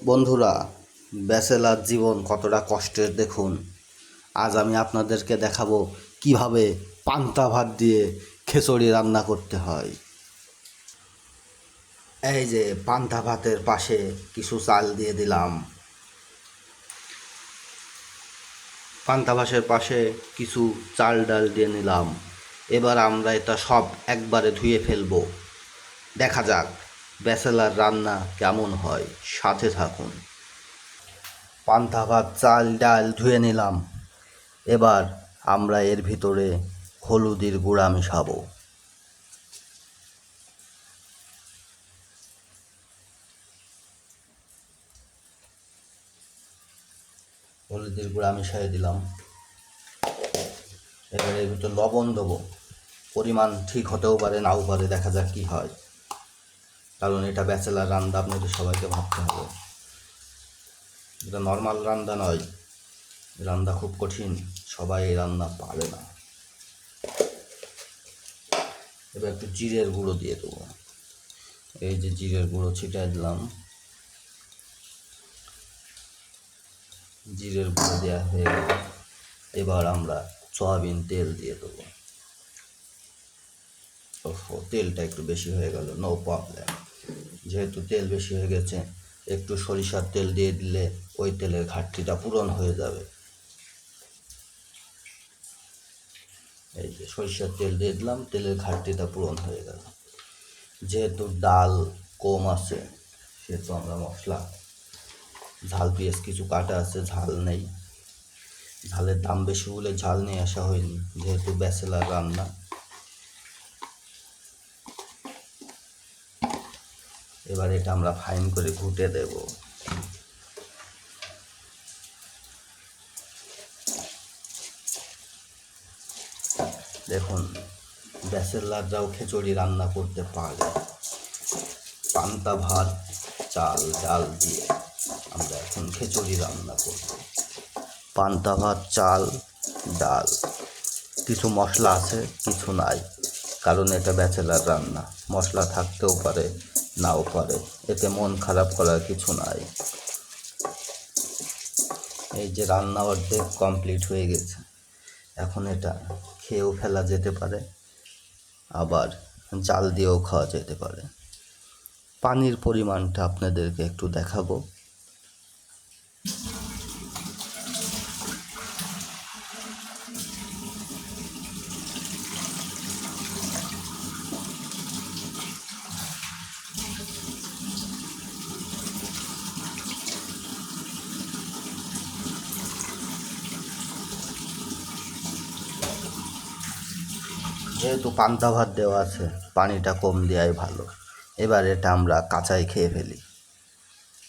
বন্ধুরা, ব্যাচেলার জীবন কতটা কষ্টের দেখুন। আজ আমি আপনাদেরকে দেখাবো কিভাবে পান্তা ভাত দিয়ে খিচুড়ি রান্না করতে হয়। এই যে পান্তা ভাতের পাশে কিছু চাল দিয়ে দিলাম, পান্তা ভাতের পাশে কিছু চাল ডাল দিয়ে নিলাম। এবার আমরা এটা সব একবারে ধুয়ে ফেলবো। দেখা যাক ব্যাচেলার রান্না কেমন হয়, সাথে থাকুন। পান্তা ভাত চাল ডাল ধুয়ে নিলাম। এবার আমরা এর ভিতরে হলুদের গুঁড়া মিশাবো। হলুদের গুঁড়া মিশিয়ে দিলাম। এবার এর ভিতর লবণ দেবো। পরিমাণ ঠিক হতেও পারে, নাও পারে, দেখা যাক কী হয়, কারণ এটা ব্যাচেলার রান্না, আপনাদের সবাইকে ভাবতে হবে। এটা নর্মাল রান্না নয়, রান্না খুব কঠিন, সবাই এই রান্না পারে না। এবার একটু জিরের গুঁড়ো দিয়ে দেবো। এই যে জিরের গুঁড়ো ছিটিয়ে দিলাম। জিরের গুঁড়ো দেওয়া হয়ে গেল। এবার আমরা সয়াবিন তেল দিয়ে দেবো। তেলটা একটু বেশি হয়ে গেল, নো প্রবলেম। যেহেতু তেল বেশি হয়ে গেছে, একটু সরিষার তেল দিয়ে দিলে ওই তেলের ঘাটতিটা পূরণ হয়ে যাবে। এই যে সরিষার তেল দিয়ে দিলাম, তেলের ঘাটতিটা পূরণ হয়ে গেল। যেহেতু ডাল কম আছে, সেহেতু আমরা মশলা, ঝাল পেঁয়াজ কিছু কাটা আছে, ঝাল নেই। ঝালের দাম বেশি বলে ঝাল নিয়ে আসা হয়নি, যেহেতু ব্যাচেলার রান্না। এবার এটা আমরা ফাইন করে ঘুটে দেব। দেখুন, ব্যাচেলাররাও খিচুড়ি রান্না করতে পারে। পান্তা ভাত চাল ডাল দিয়ে আমরা এখন খিচুড়ি রান্না করব। পান্তা ভাত চাল ডাল, কিছু মশলা আছে কিছু নাই, কারণ এটা ব্যাচেলার রান্না। মশলা থাকতেও পারে, নাও পারে, এতে মন খারাপ করার কিছু নাই। এই যে রান্না অর্ধেক কমপ্লিট হয়ে গেছে, এখন এটা খেয়েও ফেলা যেতে পারে, আবার জাল দিয়েও খাওয়া যেতে পারে। পানির পরিমাণটা আপনাদেরকে একটু দেখাবো। যেহেতু পান্তা ভাত দেওয়া আছে, পানিটা কম দেওয়াই ভালো। এবার এটা আমরা কাঁচাই খেয়ে ফেলি।